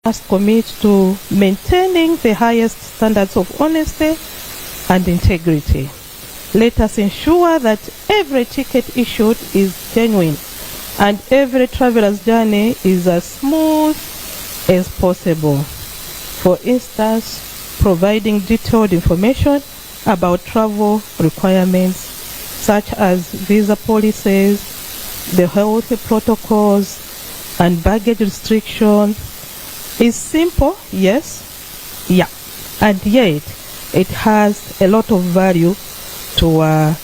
must commit to maintaining the highest standards of honesty and integrity. Let us ensure that every ticket issued is genuine and every traveler's journey is as smooth as possible. For instance, providing detailed information about travel requirements such as visa policies, the health protocols, and baggage restrictions is simple, yes, yeah, and yet it has a lot of value to our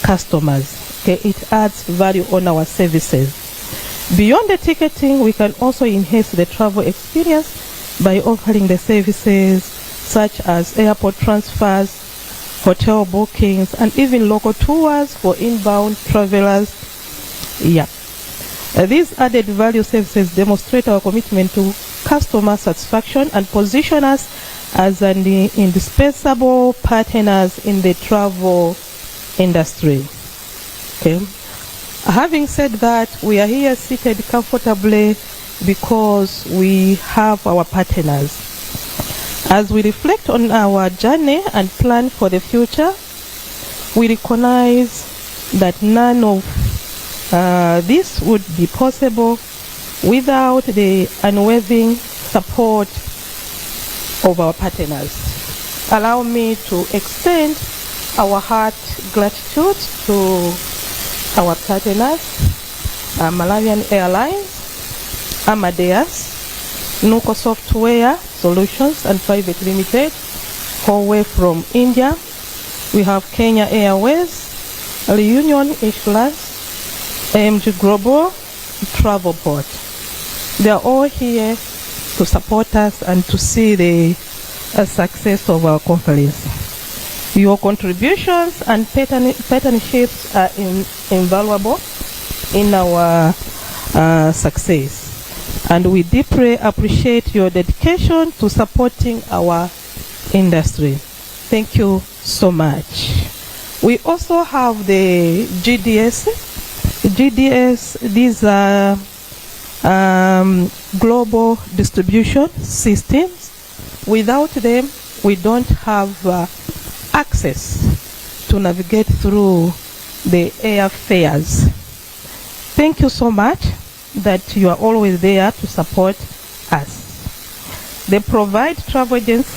customers. Okay, it adds value on our services. Beyond the ticketing, we can also enhance the travel experience by offering the services such as airport transfers, hotel bookings, and even local tours for inbound travelers. Yeah. These added value services demonstrate our commitment to customer satisfaction and position us as an indispensable partners in the travel industry. Okay. Having said that, we are here seated comfortably because we have our partners. As we reflect on our journey and plan for the future, we recognize that none of this would be possible without the unwavering support of our partners. Allow me to extend our heart gratitude to our partners, Malawian Airlines, Amadeus, Nuko Software Solutions and Private Limited, Huawei from India. We have Kenya Airways, Reunion Insurance, AMG Global, Travelport. They are all here to support us and to see the success of our conference. Your contributions and partnerships are invaluable in our success, and we deeply appreciate your dedication to supporting our industry. Thank you so much. We also have the GDS. These are global distribution systems. Without them, we don't have access to navigate through the airfares. Thank you so much that you are always there to support us. They provide travel agents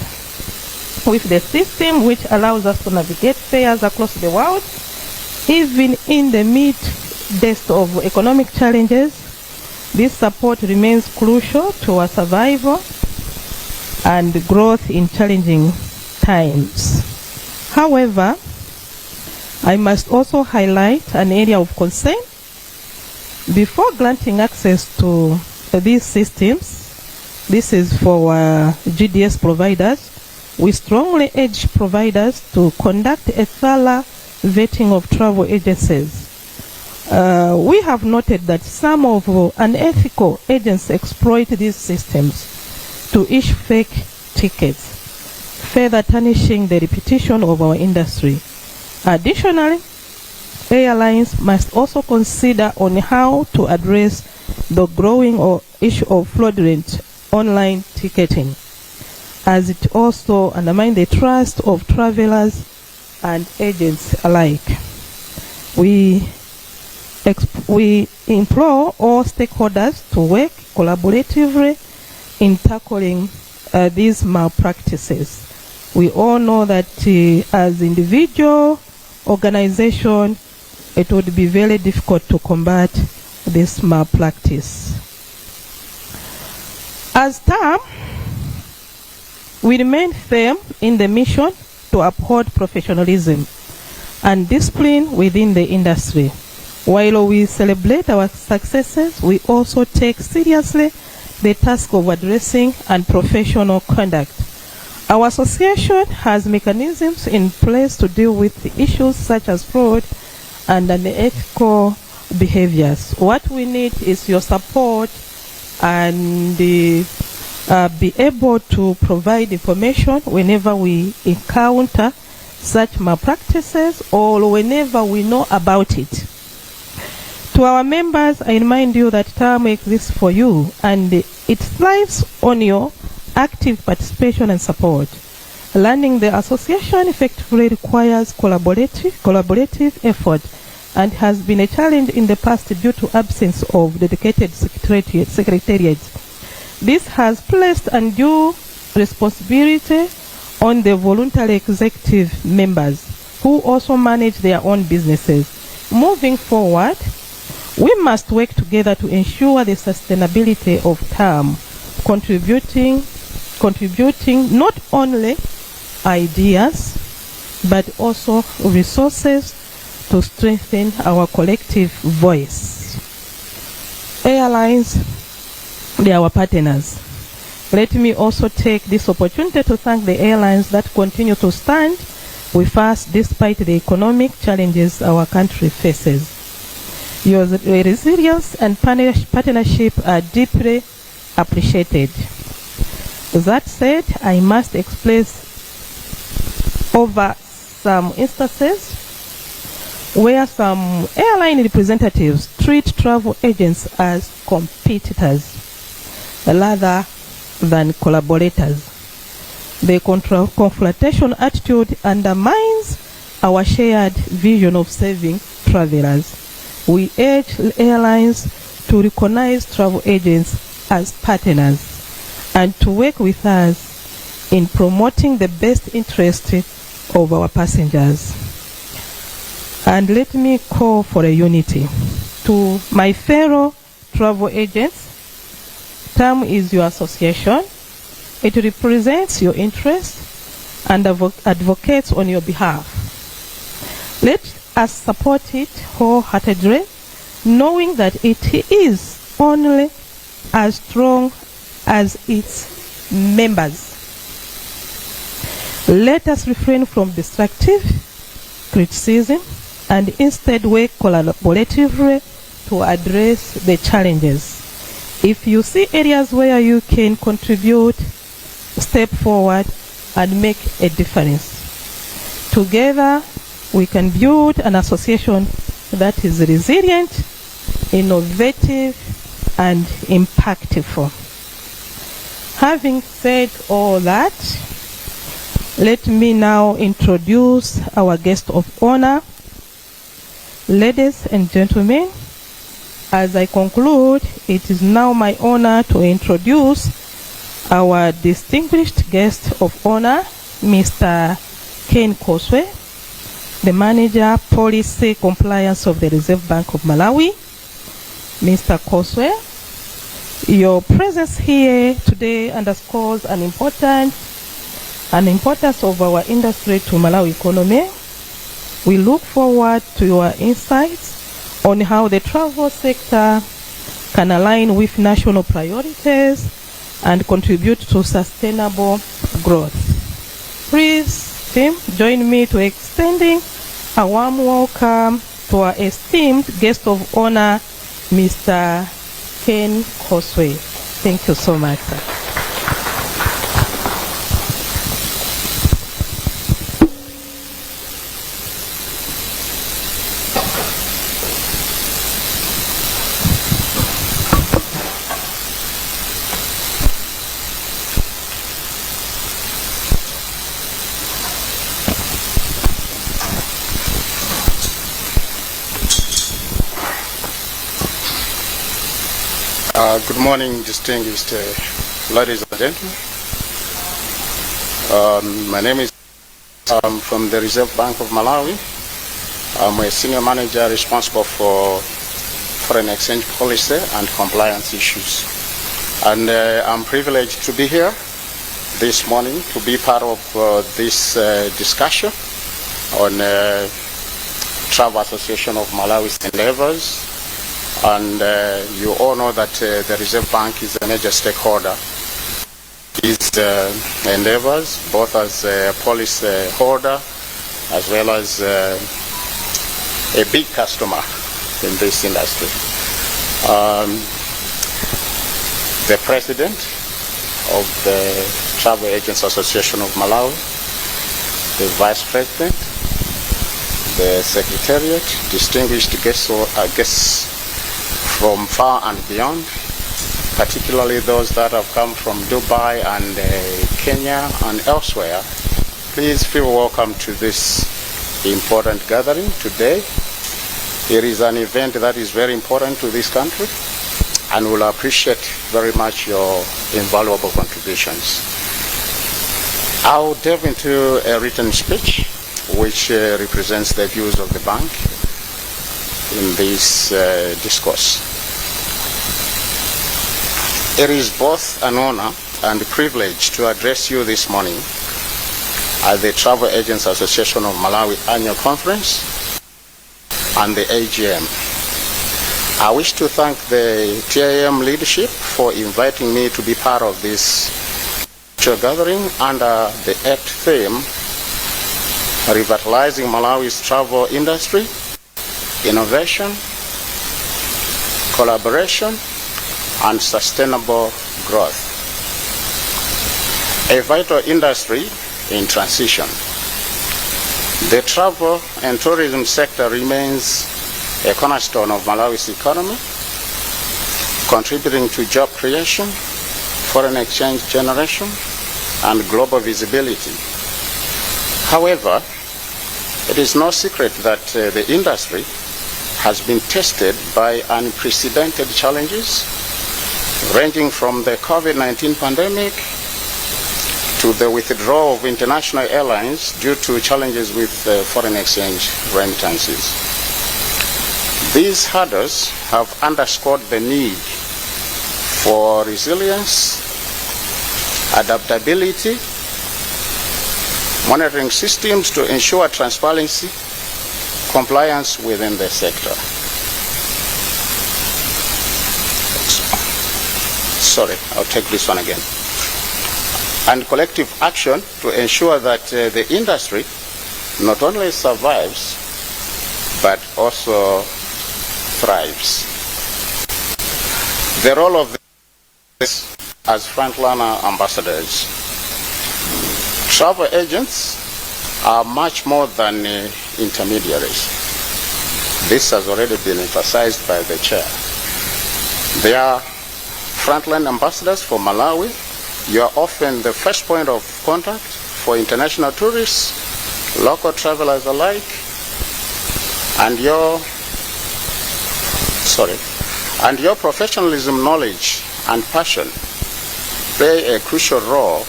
with the system which allows us to navigate fares across the world, even in the midst of economic challenges. This support remains crucial to our survival and growth in challenging times. However, I must also highlight an area of concern. Before granting access to these systems, this is for GDS providers, we strongly urge providers to conduct a thorough vetting of travel agencies. We have noted that some of unethical agents exploit these systems to issue fake tickets, further tarnishing the reputation of our industry. Additionally, airlines must also consider on how to address the growing issue of fraudulent online ticketing, as it also undermines the trust of travelers and agents alike. We implore all stakeholders to work collaboratively in tackling these malpractices. We all know that as individual organization, it would be very difficult to combat this malpractice. As TAM, we remain firm in the mission to uphold professionalism and discipline within the industry. While we celebrate our successes, we also take seriously the task of addressing unprofessional conduct. Our association has mechanisms in place to deal with the issues such as fraud and unethical behaviors. What we need is your support and be able to provide information whenever we encounter such malpractices or whenever we know about it. To our members, I remind you that TAM exists for you and it thrives on your active participation and support. Running the association effectively requires collaborative effort and has been a challenge in the past due to absence of dedicated secretariats. This has placed undue responsibility on the voluntary executive members who also manage their own businesses. Moving forward, we must work together to ensure the sustainability of TAM, contributing not only ideas but also resources to strengthen our collective voice. Airlines, they are our partners. Let me also take this opportunity to thank the airlines that continue to stand with us despite the economic challenges our country faces. Your resilience and partnership are deeply appreciated. That said, I must express over some instances where some airline representatives treat travel agents as competitors rather than collaborators. The confrontation attitude undermines our shared vision of serving travelers. We urge airlines to recognize travel agents as partners and to work with us in promoting the best interest of our passengers. And let me call for a unity. To my fellow travel agents, TAM is your association. It represents your interests and advocates on your behalf. Let us support it wholeheartedly, knowing that it is only as strong as its members. Let us refrain from destructive criticism and instead work collaboratively to address the challenges. If you see areas where you can contribute, step forward and make a difference. Together, we can build an association that is resilient, innovative, and impactful. Having said all that, let me now introduce our guest of honor. Ladies and gentlemen, as I conclude, it is now my honor to introduce our distinguished guest of honor, Mr. Ken Koswe, the Manager, Policy Compliance of the Reserve Bank of Malawi. Mr. Koswe, your presence here today underscores an importance of our industry to Malawi economy. We look forward to your insights on how the travel sector can align with national priorities and contribute to sustainable growth. Please, team, join me to extending a warm welcome to our esteemed guest of honor, Mr. Ken Koswe. Thank you so much, sir. Good morning, distinguished ladies and gentlemen. My name is from the Reserve Bank of Malawi. I'm a senior manager responsible for foreign exchange policy and compliance issues. And I'm privileged to be here this morning to be part of this discussion on Travel Association of Malawi's endeavors. And you all know that the Reserve Bank is a major stakeholder in these endeavors, both as a policy holder as well as a big customer in this industry. The president of the Travel Agents Association of Malawi, the vice president, the secretariat, distinguished guests from far and beyond, particularly those that have come from Dubai and Kenya and elsewhere. Please feel welcome to this important gathering today. It is an event that is very important to this country, and we'll appreciate very much your invaluable contributions. I'll delve into a written speech which represents the views of the bank in this discourse. It is both an honor and a privilege to address you this morning at the Travel Agents Association of Malawi Annual Conference and the AGM. I wish to thank the TAM leadership for inviting me to be part of this gathering under the ACT theme, Revitalizing Malawi's Travel Industry, Innovation, Collaboration, and Sustainable Growth. A vital industry in transition. The travel and tourism sector remains a cornerstone of Malawi's economy, contributing to job creation, foreign exchange generation, and global visibility. However, it is no secret that the industry has been tested by unprecedented challenges, ranging from the COVID-19 pandemic to the withdrawal of international airlines due to challenges with foreign exchange remittances. These hurdles have underscored the need for resilience, adaptability, monitoring systems to ensure transparency, compliance within the sector. Sorry, I'll take this one again. And collective action to ensure that the industry not only survives, but also thrives. The role of this as frontliner ambassadors. Travel agents are much more than intermediaries. This has already been emphasized by the chair. They are frontline ambassadors for Malawi. You are often the first point of contact for international tourists, local travelers alike, and your professionalism, knowledge, and passion play a crucial role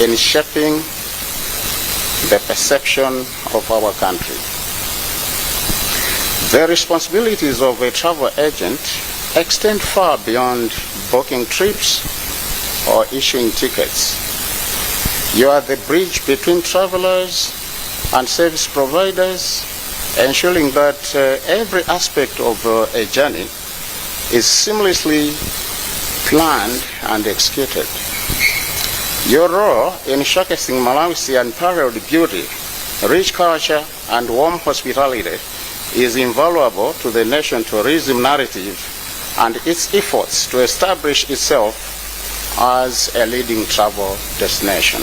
in shaping the perception of our country. The responsibilities of a travel agent extend far beyond booking trips or issuing tickets. You are the bridge between travelers and service providers, ensuring that every aspect of a journey is seamlessly planned and executed. Your role in showcasing Malawi's unparalleled beauty, rich culture, and warm hospitality is invaluable to the nation tourism narrative and its efforts to establish itself as a leading travel destination.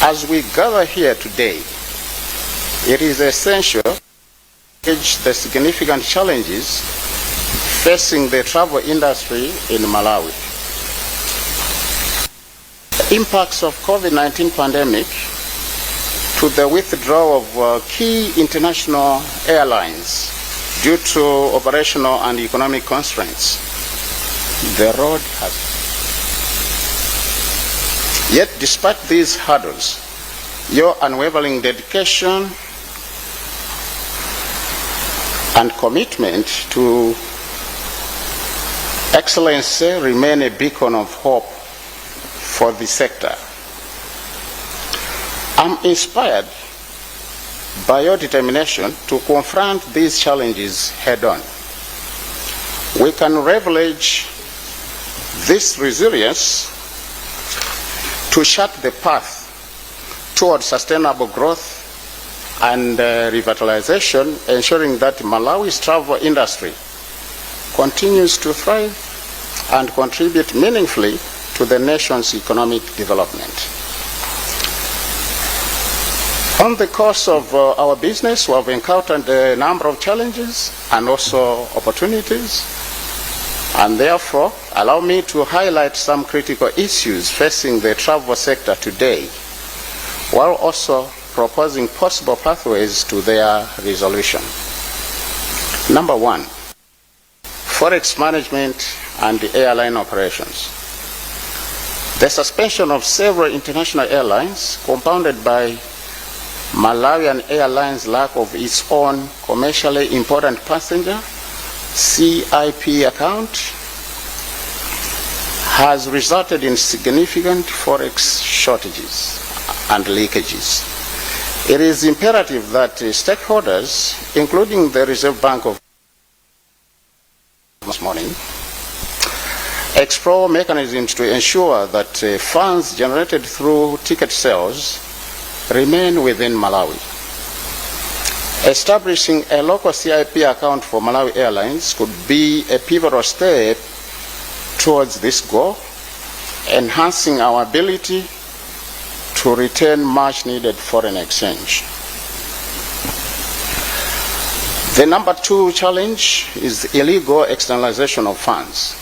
As we gather here today, it is essential to acknowledge the significant challenges facing the travel industry in Malawi. The impacts of COVID-19 pandemic to the withdrawal of key international airlines due to operational and economic constraints. The road has. Yet, despite these hurdles, your unwavering dedication and commitment to excellence remain a beacon of hope for the sector. I'm inspired by your determination to confront these challenges head-on. We can leverage this resilience to chart the path towards sustainable growth and revitalization, ensuring that Malawi's travel industry continues to thrive and contribute meaningfully to the nation's economic development. On the course of our business, we have encountered a number of challenges and also opportunities, and therefore allow me to highlight some critical issues facing the travel sector today, while also proposing possible pathways to their resolution. Number one, Forex management and the airline operations. The suspension of several international airlines, compounded by Malawian Airlines' lack of its own commercially important passenger CIP account, has resulted in significant Forex shortages and leakages. It is imperative that stakeholders, including the Reserve Bank of this morning, explore mechanisms to ensure that funds generated through ticket sales remain within Malawi. Establishing a local CIP account for Malawi Airlines could be a pivotal step towards this goal, enhancing our ability to retain much-needed foreign exchange. The number two challenge is illegal externalization of funds.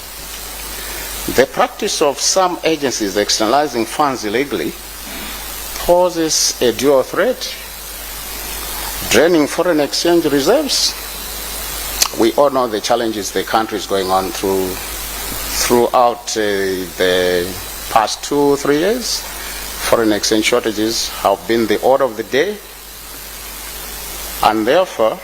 The practice of some agencies externalizing funds illegally poses a dual threat: draining foreign exchange reserves. We all know the challenges the country is going on throughout the past 2-3 years. Foreign exchange shortages have been the order of the day, and therefore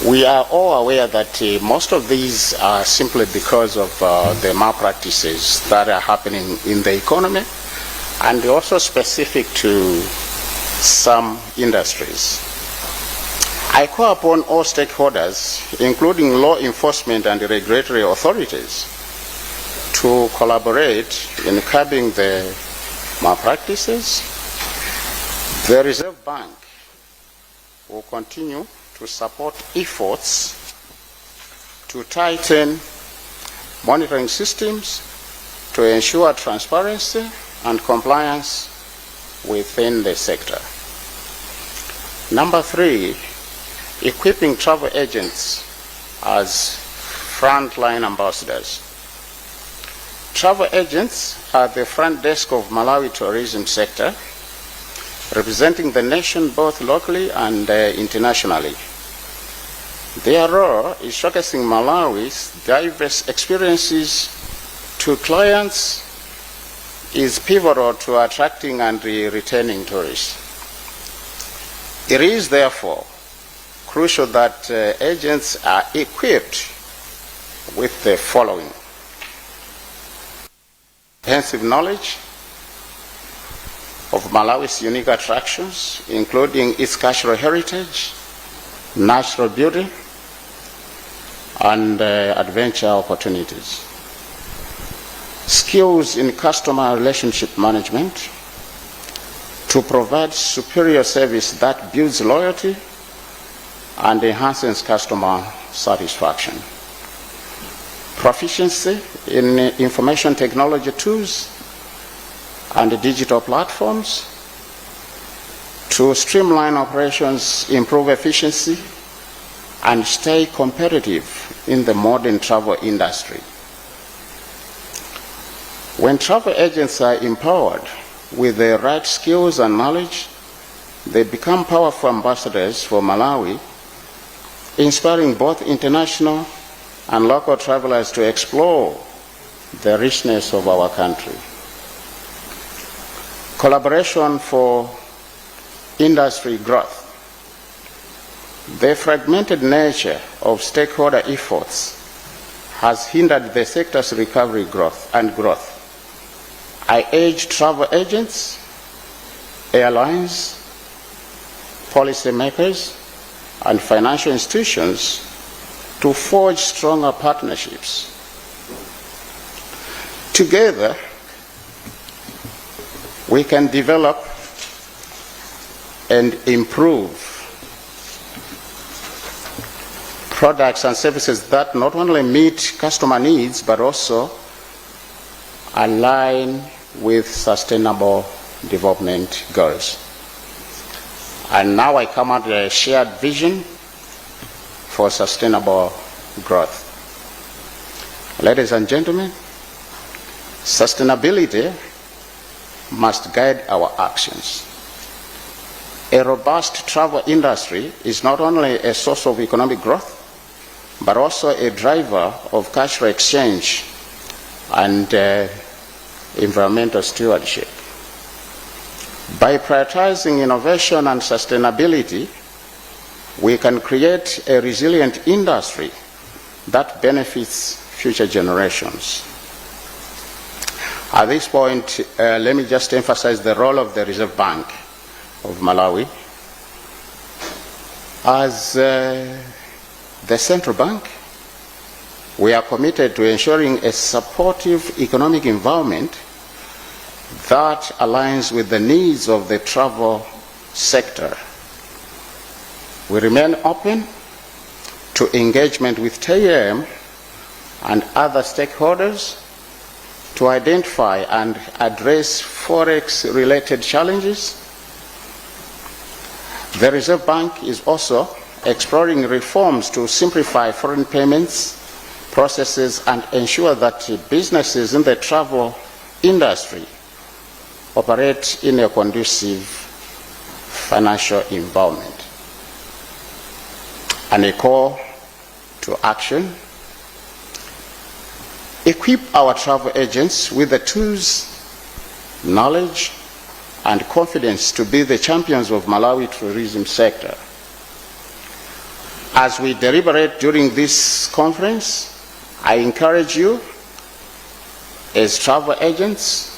we are all aware that most of these are simply because of the malpractices that are happening in the economy, and also specific to some industries. I call upon all stakeholders, including law enforcement and regulatory authorities, to collaborate in curbing the malpractices. The Reserve Bank will continue to support efforts to tighten monitoring systems to ensure transparency and compliance within the sector. Number three, equipping travel agents as frontline ambassadors. Travel agents are the front desk of Malawi tourism sector, representing the nation both locally and internationally. Their role is showcasing Malawi's diverse experiences to clients, is pivotal to attracting and retaining tourists. It is therefore crucial that agents are equipped with the following: comprehensive knowledge of Malawi's unique attractions, including its cultural heritage, natural beauty, and adventure opportunities. Skills in customer relationship management to provide superior service that builds loyalty and enhances customer satisfaction. Proficiency in information technology tools and digital platforms to streamline operations, improve efficiency, and stay competitive in the modern travel industry. When travel agents are empowered with the right skills and knowledge, they become powerful ambassadors for Malawi, inspiring both international and local travelers to explore the richness of our country. Collaboration for industry growth. The fragmented nature of stakeholder efforts has hindered the sector's recovery and growth. I urge travel agents, airlines, policymakers, and financial institutions to forge stronger partnerships. Together, we can develop and improve products and services that not only meet customer needs but also align with sustainable development goals. And now I come at a shared vision for sustainable growth. Ladies and gentlemen, sustainability must guide our actions. A robust travel industry is not only a source of economic growth, but also a driver of cultural exchange and environmental stewardship. By prioritizing innovation and sustainability, we can create a resilient industry that benefits future generations. At this point, let me just emphasize the role of the Reserve Bank of Malawi. As the central bank, we are committed to ensuring a supportive economic environment that aligns with the needs of the travel sector. We remain open to engagement with TAM and other stakeholders to identify and address Forex-related challenges. The Reserve Bank is also exploring reforms to simplify foreign payments processes and ensure that businesses in the travel industry operate in a conducive financial environment. And a call to action: equip our travel agents with the tools, knowledge, and confidence to be the champions of Malawi tourism sector. As we deliberate during this conference, I encourage you as travel agents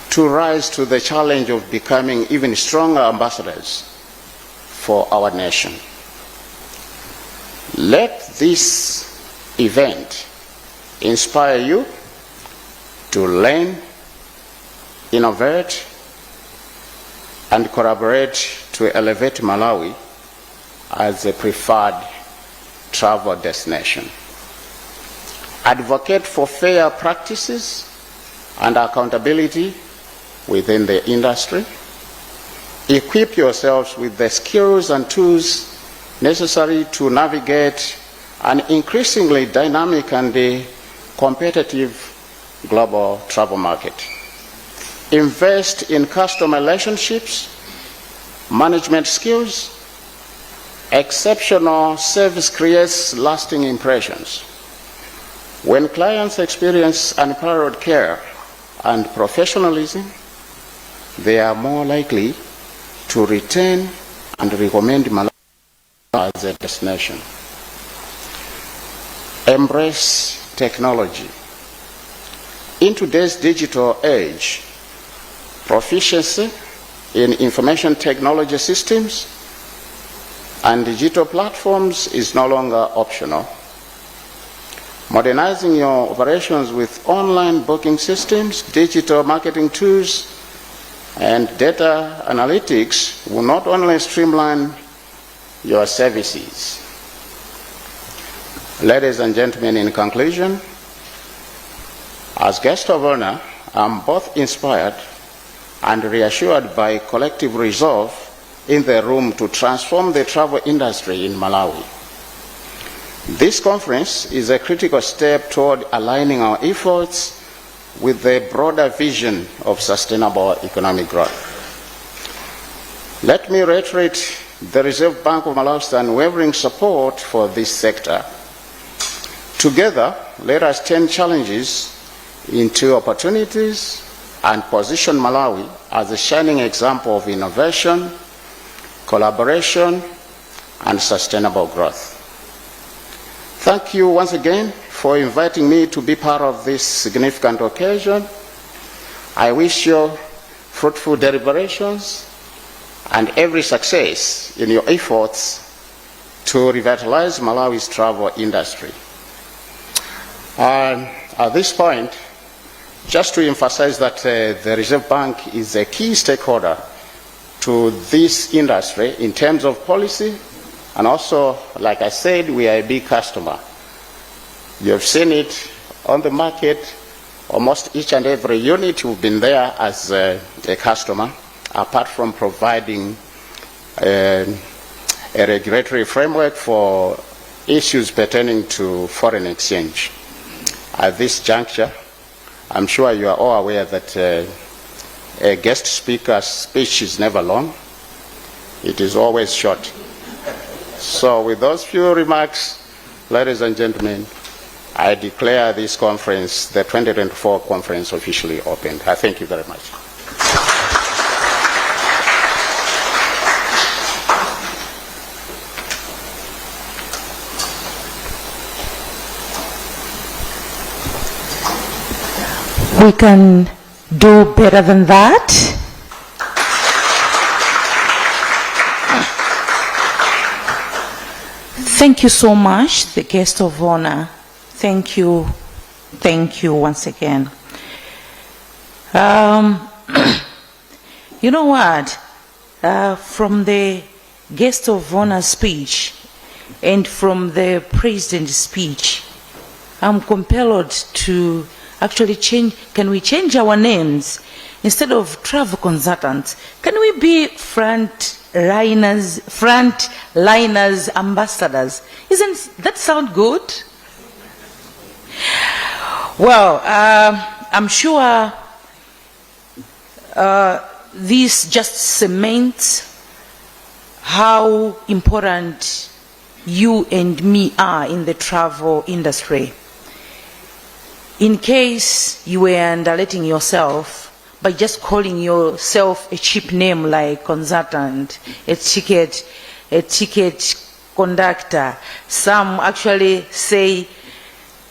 to rise to the challenge of becoming even stronger ambassadors for our nation. Let this event inspire you to learn, innovate, and collaborate to elevate Malawi as a preferred travel destination. Advocate for fair practices and accountability within the industry. Equip yourselves with the skills and tools necessary to navigate an increasingly dynamic and competitive global travel market. Invest in customer relationships, management skills. Exceptional service creates lasting impressions. When clients experience unparalleled care and professionalism, they are more likely to return and recommend Malawi as a destination. Embrace technology. In today's digital age, proficiency in information technology systems and digital platforms is no longer optional. Modernizing your operations with online booking systems, digital marketing tools, and data analytics will not only streamline your services. Ladies and gentlemen, in conclusion, as guest of honor, I'm both inspired and reassured by collective resolve in the room to transform the travel industry in Malawi. This conference is a critical step toward aligning our efforts with the broader vision of sustainable economic growth. Let me reiterate the Reserve Bank of Malawi's unwavering support for this sector. Together, let us turn challenges into opportunities and position Malawi as a shining example of innovation, collaboration, and sustainable growth. Thank you once again for inviting me to be part of this significant occasion. I wish you fruitful deliberations and every success in your efforts to revitalize Malawi's travel industry. And at this point, just to emphasize that the Reserve Bank is a key stakeholder to this industry in terms of policy, and also, like I said, we are a big customer. You have seen it on the market Almost each and every unit you've been there as a customer, apart from providing a regulatory framework for issues pertaining to foreign exchange. At this juncture, I'm sure you are all aware that a guest speaker's speech is never long. It is always short. So with those few remarks, ladies and gentlemen, I declare this conference, the 2024 conference, officially opened. I thank you very much. We can do better than that. Thank you so much, the guest of honor. Thank you once again. You know what? From the guest of honor speech and from the president's speech, I'm compelled to actually change. Can we change our names? Instead of travel consultants, can we be front liners ambassadors? Isn't that sound good? Well, I'm sure this just cements how important you and me are in the travel industry. In case you were underletting yourself by just calling yourself a cheap name like consultant, a ticket conductor, some actually say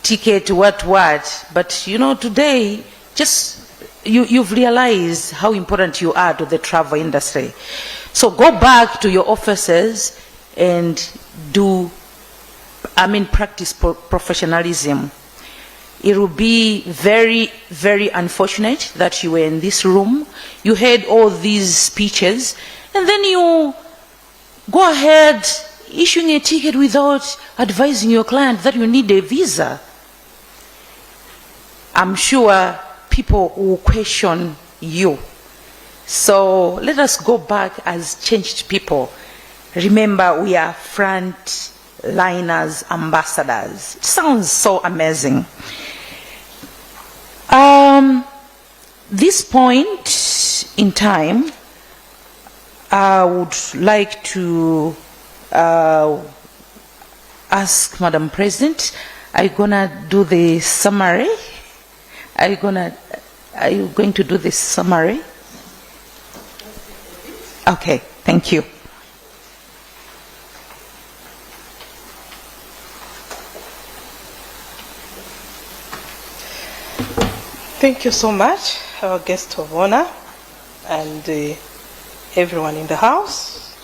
ticket what, but you know, today just you've realized how important you are to the travel industry. So go back to your offices and practice professionalism. It will be very, very unfortunate that you were in this room, you heard all these speeches, and then you go ahead issuing a ticket without advising your client that you need a visa. I'm sure people will question you. So let us go back as changed people. Remember, we are front liners ambassadors. It sounds so amazing. This point in time, I would like to ask Madam President, are you gonna do the summary? Are you going to do this summary? Okay, thank you. Thank you so much, our guest of honor, and everyone in the house.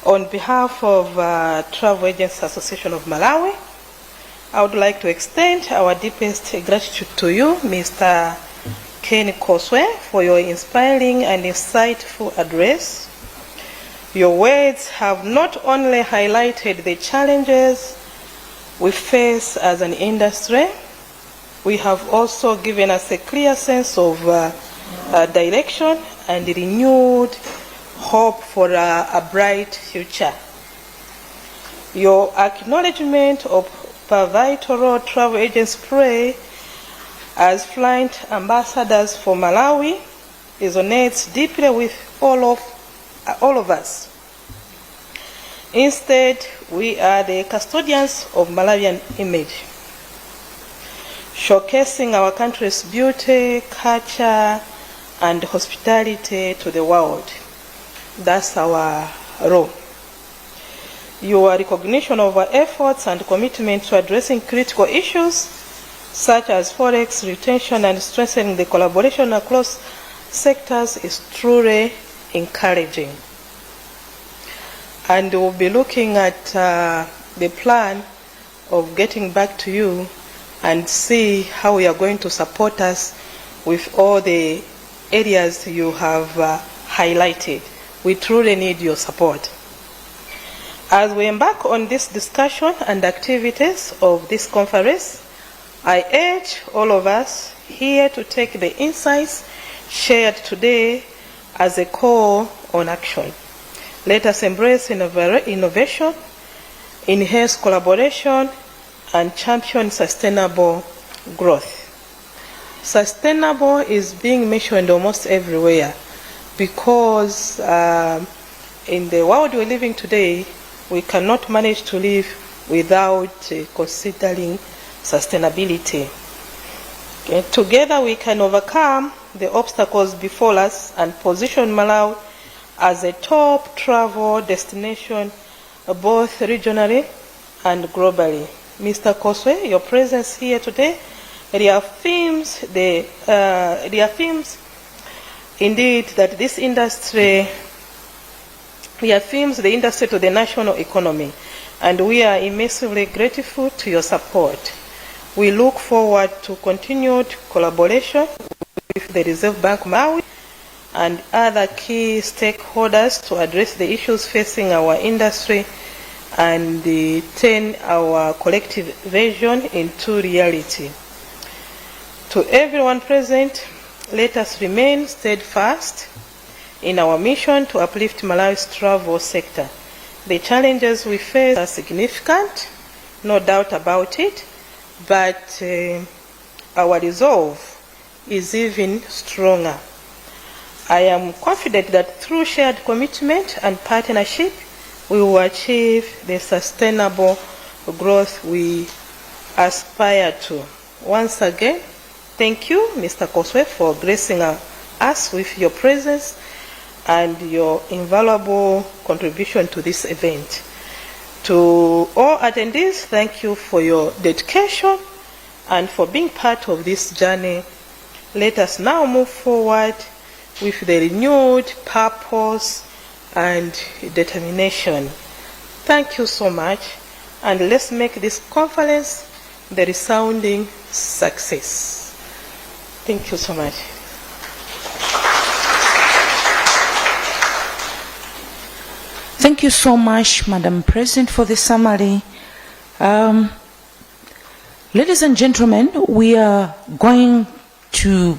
On behalf of Travel Agents Association of Malawi, I would like to extend our deepest gratitude to you, Mr. Ken Koswe, for your inspiring and insightful address. Your words have not only highlighted the challenges we face as an industry, we have also given us a clear sense of direction and renewed hope for a bright future. Your acknowledgement of pivotal role travel agents play as flight ambassadors for Malawi resonates deeply with all of us. Instead, we are the custodians of Malawian image, showcasing our country's beauty, culture, and hospitality to the world. That's our role. Your recognition of our efforts and commitment to addressing critical issues such as Forex, retention, and strengthening the collaboration across sectors is truly encouraging. And we'll be looking at the plan of getting back to you and see how you are going to support us with all the areas you have highlighted. We truly need your support. As we embark on this discussion and activities of this conference, I urge all of us here to take the insights shared today as a call on action. Let us embrace innovation, enhance collaboration, and champion sustainable growth. Sustainable is being mentioned almost everywhere because in the world we're living today, we cannot manage to live without considering sustainability. Okay. Together we can overcome the obstacles before us and position Malawi as a top travel destination both regionally and globally. Mr. Koswe, your presence here today reaffirms indeed that this industry reaffirms the industry to the national economy, and we are immensely grateful to your support. We look forward to continued collaboration with the Reserve Bank Malawi and other key stakeholders to address the issues facing our industry and turn our collective vision into reality. To everyone present, let us remain steadfast in our mission to uplift Malawi's travel sector. The challenges we face are significant, no doubt about it, but our resolve is even stronger. I am confident that through shared commitment and partnership, we will achieve the sustainable growth we aspire to. Once again, thank you, Mr. Koswe, for gracing us with your presence and your invaluable contribution to this event. To all attendees, thank you for your dedication and for being part of this journey. Let us now move forward with the renewed purpose and determination. Thank you so much, and let's make this conference the resounding success. Thank you so much. Thank you so much, Madam President, for the summary. Ladies and gentlemen, we are going to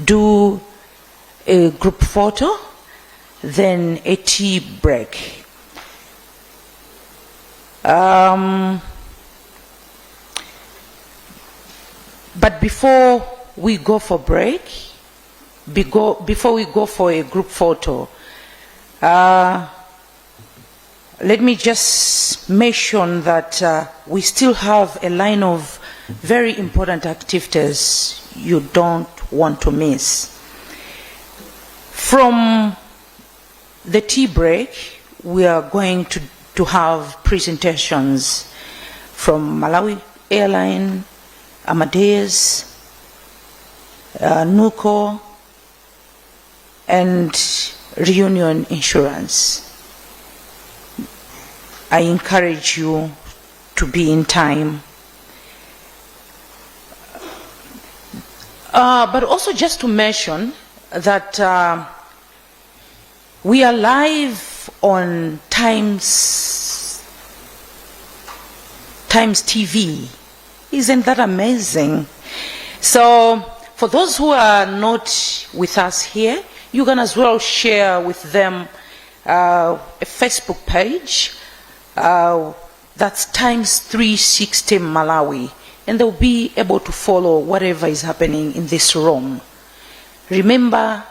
do a group photo, then a tea break. But before we go for break, before we go for a group photo, let me just mention that we still have a line of very important activities you don't want to miss. From the tea break, we are going to have presentations from Malawi Airline, Amadeus, Nuco, and Reunion Insurance. I encourage you to be in time. But also just to mention that we are live on Times TV. Isn't that amazing? So for those who are not with us here, you can as well share with them a Facebook page. That's Times 360 Malawi, and they'll be able to follow whatever is happening in this room. Remember,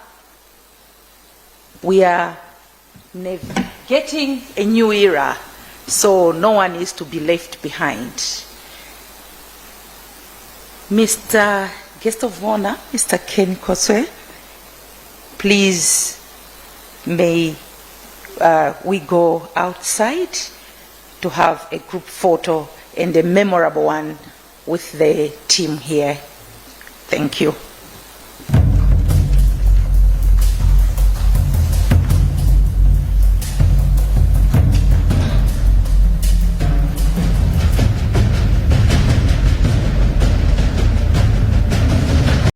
we are getting a new era, so no one is to be left behind. Mr. Guest of Honor, Mr. Ken Koswe, please may we go outside to have a group photo and a memorable one with the team here. Thank you.